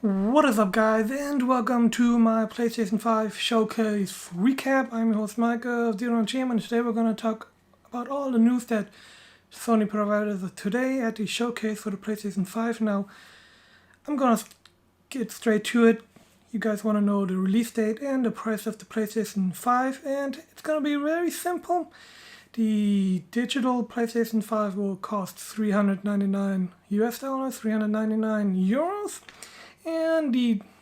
What is up, guys, and welcome to my PlayStation 5 Showcase recap. I'm your host Mike of D.O.A, and today we're going to talk about all the news that Sony provided us today at the showcase for the PlayStation 5. Now, I'm going to get straight to it. You guys want to know the release date and the price of the PlayStation 5, and it's going to be very simple. The digital PlayStation 5 will cost $399 US, 399 euros. And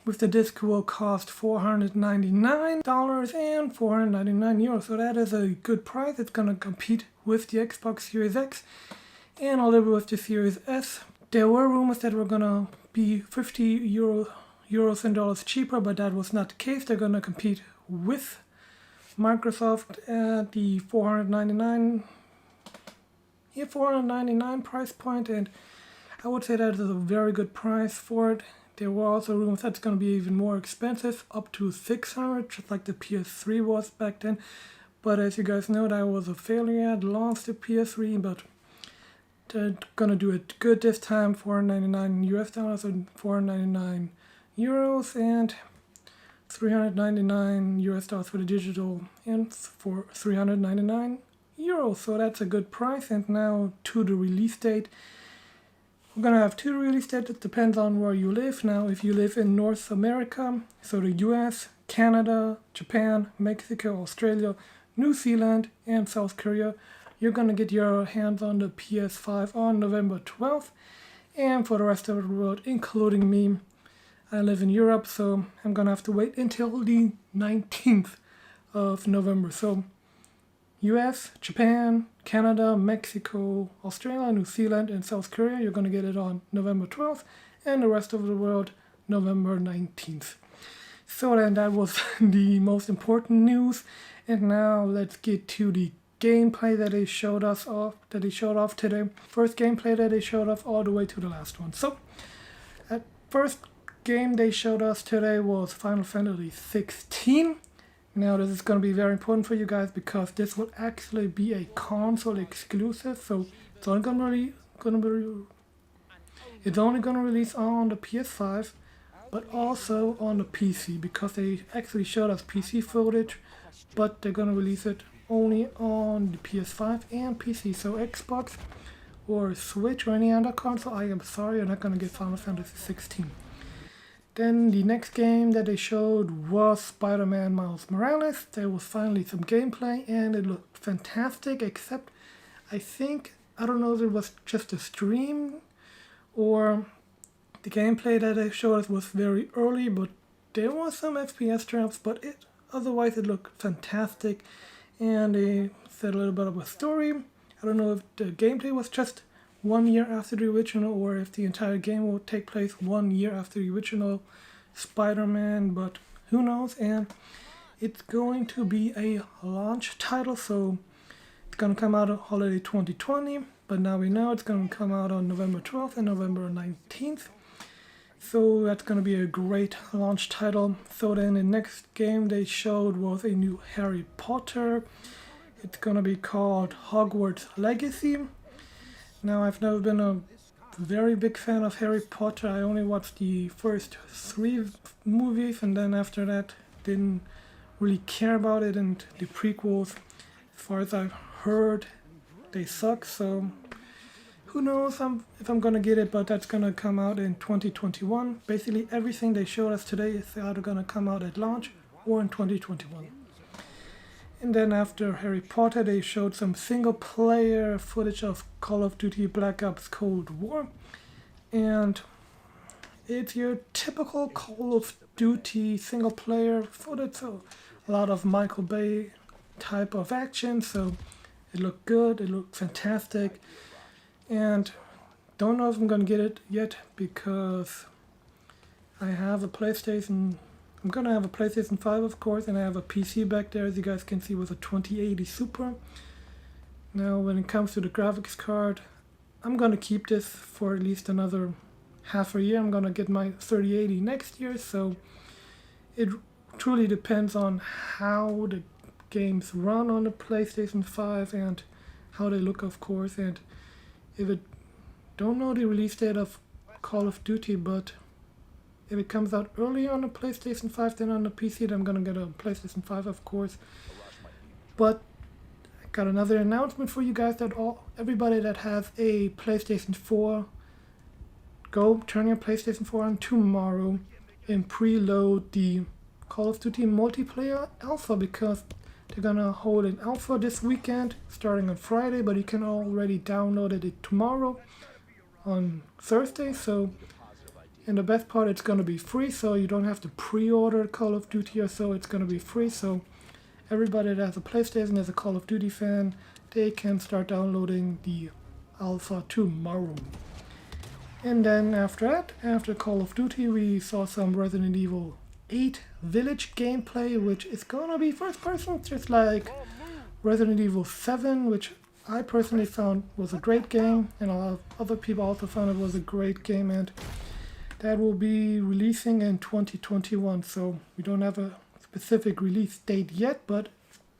with the disc will cost $499 and 499 euros. So that is a good price. It's going to compete with the Xbox Series X and a little bit with the Series S. There were rumors that were going to be €50 and dollars cheaper, but that was not the case. They're going to compete with Microsoft at the $499 price point, and I would say that is a very good price for it. There were also rumors that it's going to be even more expensive, up to $600, just like the PS3 was back then. But as you guys know, that was a failure at launch, the PS3, but they're going to do it good this time, $499 US and 499 euros, and 399 US for the digital, and for 399 euros. So that's a good price. And now to the release date. We're going to have two release dates. It depends on where you live. Now, if you live in North America, so the US, Canada, Japan, Mexico, Australia, New Zealand, and South Korea, you're going to get your hands on the PS5 on November 12th. And for the rest of the world, including me, I live in Europe, so I'm going to have to wait until the 19th of November. So US, Japan, Canada, Mexico, Australia, New Zealand, and South Korea, you're going to get it on November 12th, and the rest of the world, November 19th. So then that was the most important news, and now let's get to the gameplay that they showed off today. First gameplay that they showed off all the way to the last one. So, at first game they showed us today was Final Fantasy 16. Now this is going to be very important for you guys because this will actually be a console exclusive, so it's only going to release on the PS5, but also on the PC, because they actually showed us PC footage, but they're going to release it only on the PS5 and PC. So Xbox or Switch or any other console, I am sorry, you're not going to get Final Fantasy 16. Then the next game that they showed was Spider-Man Miles Morales. There was finally some gameplay and it looked fantastic, except I don't know if it was just a stream or the gameplay that they showed us was very early, but there was some FPS drops, but otherwise it looked fantastic. And they said a little bit of a story. I don't know if the gameplay was just 1 year after the original, or if the entire game will take place 1 year after the original Spider-Man, but who knows. And it's going to be a launch title, so it's going to come out on holiday 2020, but now we know it's going to come out on November 12th and November 19th. So that's going to be a great launch title. So then the next game they showed was a new Harry Potter. It's going to be called Hogwarts Legacy. Now, I've never been a very big fan of Harry Potter. I only watched the first 3 movies, and then after that didn't really care about it. And the prequels, as far as I've heard, they suck. So who knows if I'm gonna get it, but that's gonna come out in 2021. Basically everything they showed us today is either gonna come out at launch or in 2021. And then after Harry Potter, they showed some single-player footage of Call of Duty Black Ops Cold War. And it's your typical Call of Duty single-player footage, so a lot of Michael Bay type of action, so it looked good, it looked fantastic. And don't know if I'm gonna get it yet because I have a PlayStation. I'm going to have a PlayStation 5, of course, and I have a PC back there, as you guys can see, with a 2080 Super. Now, when it comes to the graphics card, I'm going to keep this for at least another half a year. I'm going to get my 3080 next year, so it truly depends on how the games run on the PlayStation 5 and how they look, of course. And if it don't know the release date of Call of Duty, but If it comes out earlier on the PlayStation 5 than on the PC, then I'm gonna get a PlayStation 5, of course. But I got another announcement for you guys that everybody that has a PlayStation 4, go turn your PlayStation 4 on tomorrow and preload the Call of Duty multiplayer alpha, because they're gonna hold an alpha this weekend starting on Friday, but you can already download it tomorrow on Thursday. So, and the best part, it's gonna be free, so you don't have to pre-order Call of Duty or so. It's gonna be free, so everybody that has a PlayStation, as a Call of Duty fan, they can start downloading the alpha tomorrow. And then after that, after Call of Duty, we saw some Resident Evil 8 Village gameplay, which is gonna be first person, just like Resident Evil 7, which I personally found was a great game, and a lot of other people also found it was a great game, and that will be releasing in 2021. So we don't have a specific release date yet, but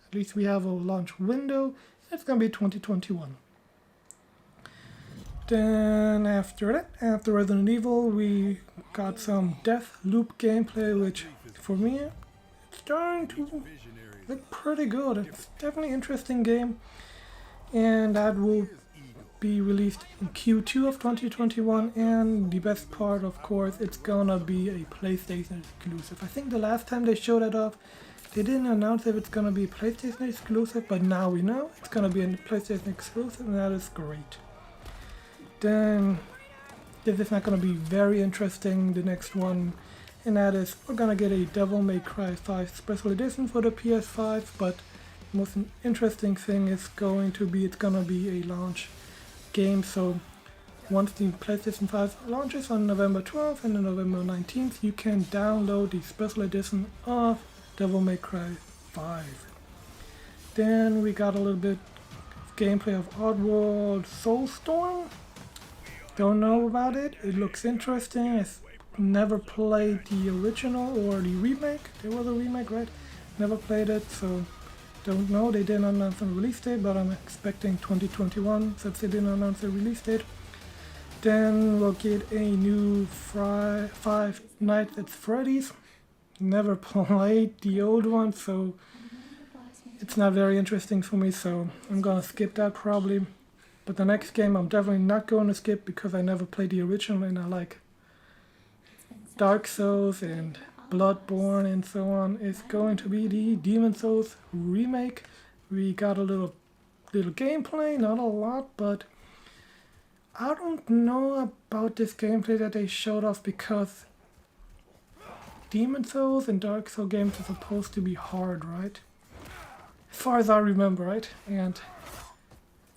at least we have a launch window. It's gonna be 2021. Then after that, after Resident Evil, we got some Death Loop gameplay, which for me, it's starting to look pretty good. It's definitely an interesting game, and that will be released in Q2 of 2021. And the best part, of course, it's gonna be a PlayStation exclusive. I think the last time they showed it off, they didn't announce if it's gonna be PlayStation exclusive, but now we know it's gonna be a PlayStation exclusive, and that is great. Then this is not going to be very interesting, the next one, and that is we're going to get a Devil May Cry 5 Special Edition for the PS5, but the most interesting thing is going to be it's going to be a launch game. So once the PlayStation 5 launches on November 12th and then November 19th, you can download the Special Edition of Devil May Cry 5. Then we got a little bit of gameplay of Oddworld Soulstorm. Don't know about it. It looks interesting. I've never played the original or the remake. There was a remake, right? Never played it, so don't know. They didn't announce a release date, but I'm expecting 2021 since they didn't announce a release date. Then we'll get a new Five Nights at Freddy's. Never played the old one, so it's not very interesting for me, so I'm gonna skip that probably. But the next game I'm definitely not going to skip, because I never played the original and I like Dark Souls and Bloodborne and so on, is going to be the Demon Souls remake. We got a little gameplay, not a lot, but I don't know about this gameplay that they showed off, because Demon Souls and Dark Souls games are supposed to be hard, right? As far as I remember, right? And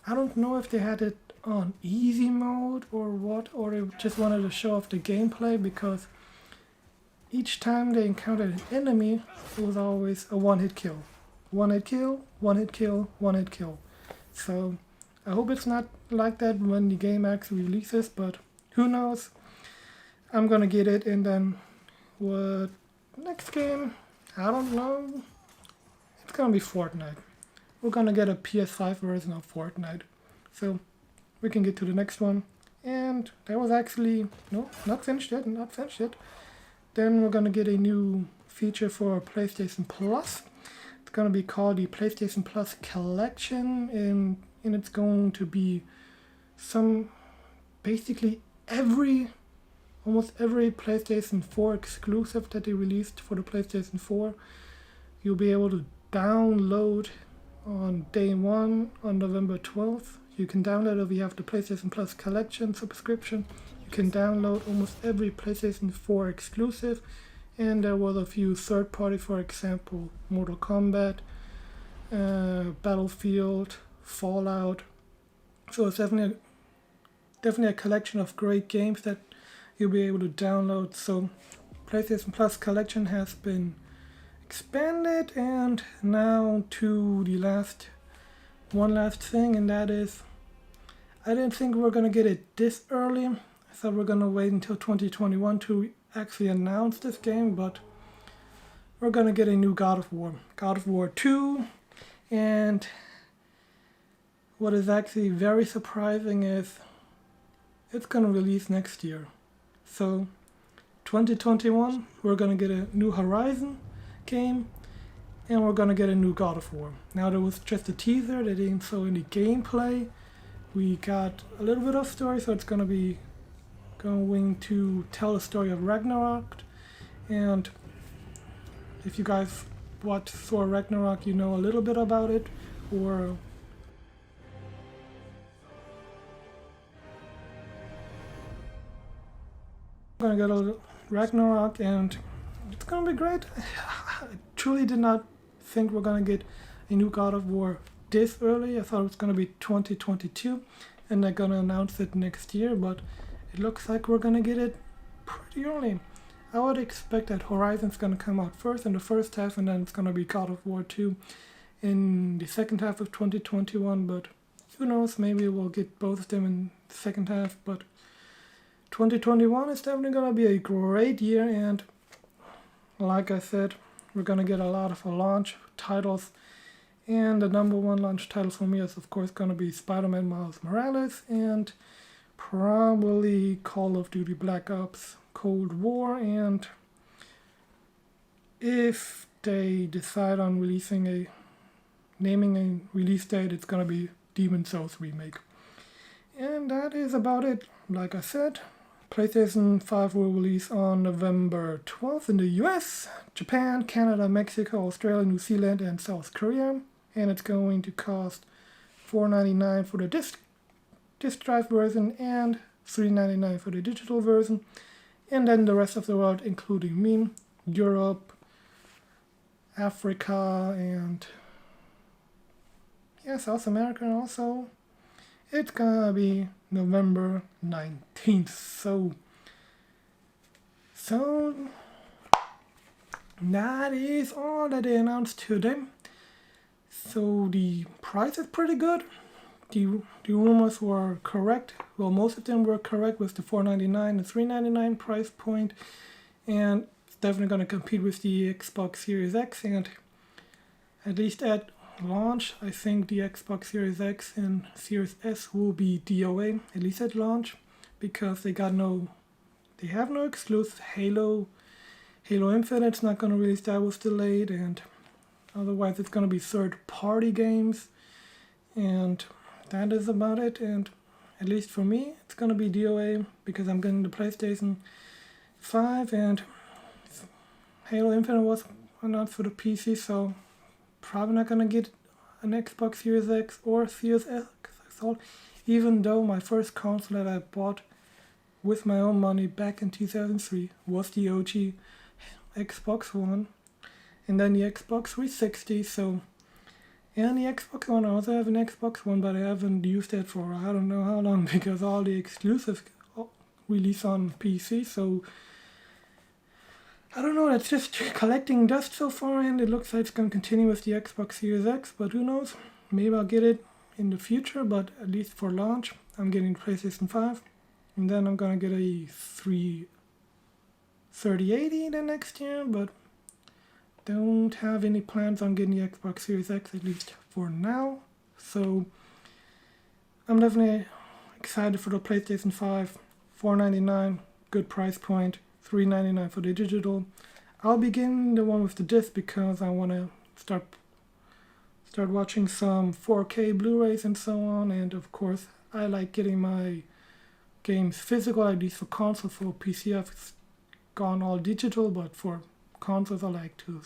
I don't know if they had it on easy mode or what, or they just wanted to show off the gameplay, because each time they encountered an enemy, it was always a one-hit kill. One-hit kill, one-hit kill, one-hit kill. So I hope it's not like that when the game actually releases, but who knows. I'm gonna get it, and then what next game? I don't know. It's gonna be Fortnite. We're gonna get a PS5 version of Fortnite. So we can get to the next one. And that was actually, no, not finished yet. Then we're gonna get a new feature for PlayStation Plus. It's gonna be called the PlayStation Plus Collection, and it's going to be basically almost every PlayStation 4 exclusive that they released for the PlayStation 4. You'll be able to download on day 1 on November 12th. You can download it if you have the PlayStation Plus Collection subscription. You can download almost every PlayStation 4 exclusive, and there was a few third party, for example, Mortal Kombat, Battlefield, Fallout. So it's definitely a collection of great games that you'll be able to download. So PlayStation Plus Collection has been expanded, and now to the one last thing, and that is, I didn't think we were gonna get it this early. I thought we were gonna wait until 2021 to actually announce this game, but we're gonna get a new God of War 2, and what is actually very surprising is it's gonna release next year. So 2021, we're gonna get a new Horizon game, and we're gonna get a new God of War. Now there was just a teaser, they didn't show any gameplay. We got a little bit of story, so it's gonna be going to tell the story of Ragnarok. And if you guys watched Thor Ragnarok, you know a little bit about it, or I'm gonna get a Ragnarok, and it's gonna be great. I truly did not think we're gonna get a new God of War this early. I thought it was gonna be 2022, and they're gonna announce it next year, but it looks like we're gonna get it pretty early. I would expect that Horizon's gonna come out first in the first half, and then it's gonna be God of War 2 in the second half of 2021, but who knows, maybe we'll get both of them in the second half. But 2021 is definitely gonna be a great year, and like I said, we're gonna get a lot of launch titles, and the number one launch title for me is of course gonna be Spider-Man Miles Morales, and probably Call of Duty Black Ops Cold War, and if they decide on naming a release date, it's gonna be Demon's Souls Remake. And that is about it. Like I said, PlayStation 5 will release on November 12th in the US, Japan, Canada, Mexico, Australia, New Zealand, and South Korea. And it's going to cost $4.99 for the disc drive version and $3.99 for the digital version. And then the rest of the world, including me, Europe, Africa, and South America also, it's gonna be November 19th. So that is all that they announced today. So the price is pretty good. The rumors were correct. Well, most of them were correct with the $4.99 and $3.99 price point, and it's definitely going to compete with the Xbox Series X. And at least at launch, I think the Xbox Series X and Series S will be D.O.A, at least at launch, because they have no exclusive. Halo Infinite's not going to release, that was delayed, and otherwise it's going to be third-party games, and that is about it. And at least for me, it's going to be D.O.A because I'm getting the PlayStation 5, and Halo Infinite was announced for the PC, so probably not going to get an Xbox Series X or Series X, even though my first console that I bought with my own money back in 2003 was the OG Xbox One, and then the Xbox 360. And the Xbox One, I also have an Xbox One, but I haven't used it for I don't know how long because all the exclusives release on PC. So I don't know, it's just collecting dust so far, and it looks like it's going to continue with the Xbox Series X, but who knows, maybe I'll get it in the future. But at least for launch, I'm getting the PlayStation 5, and then I'm going to get a 3080 the next year, but don't have any plans on getting the Xbox Series X, at least for now. So I'm definitely excited for the PlayStation 5, $4.99, good price point, $3.99 for the digital. I'll be getting the one with the disc because I want to start watching some 4K Blu-rays and so on. And of course, I like getting my games physical, at least for console. For PC, I've gone all digital, but for consoles, I like to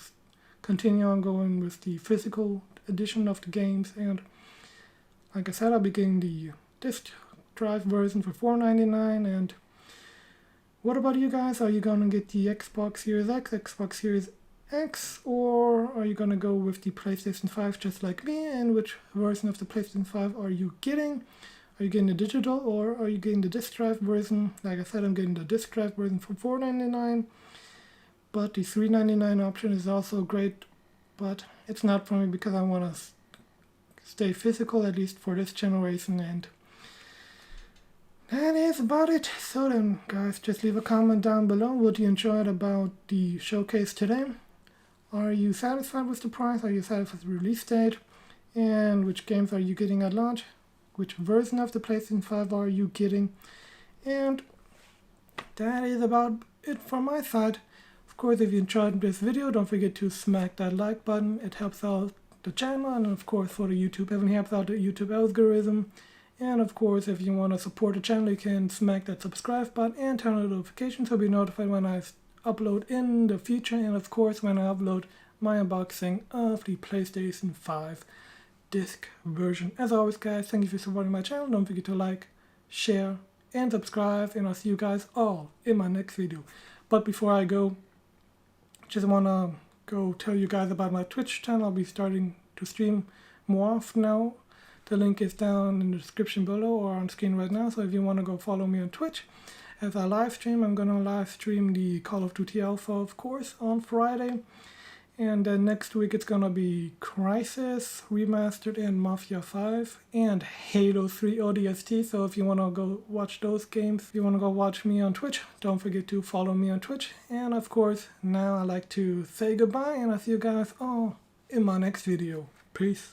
continue on going with the physical edition of the games. And like I said, I'll be getting the disc drive version for $4.99. And what about you guys? Are you gonna get the Xbox Series X, Xbox Series X, or are you gonna go with the PlayStation 5 just like me? And which version of the PlayStation 5 are you getting? Are you getting the digital, or are you getting the disc drive version? Like I said, I'm getting the disc drive version for $4.99, but the $3.99 option is also great, but it's not for me because I want to stay physical, at least for this generation. And that is about it. So then, guys, just leave a comment down below what you enjoyed about the showcase today. Are you satisfied with the price? Are you satisfied with the release date? And which games are you getting at launch? Which version of the PlayStation 5 are you getting? And that is about it from my side. Of course, if you enjoyed this video, don't forget to smack that like button. It helps out the channel, and of course for the YouTube, it helps out the YouTube algorithm. And of course, if you want to support the channel, you can smack that subscribe button and turn on notifications so you'll be notified when I upload in the future, and of course when I upload my unboxing of the PlayStation 5 disc version. As always, guys, thank you for supporting my channel. Don't forget to like, share, and subscribe, and I'll see you guys all in my next video. But before I go, just want to go tell you guys about my Twitch channel. I'll be starting to stream more often now. The link is down in the description below or on screen right now, so if you want to go follow me on Twitch. As I live stream, I'm going to live stream the Call of Duty Alpha, of course, on Friday. And then next week it's going to be Crysis Remastered and Mafia 5 and Halo 3 ODST. So if you want to go watch those games, if you want to go watch me on Twitch, don't forget to follow me on Twitch. And of course, now I'd like to say goodbye, and I'll see you guys all in my next video. Peace.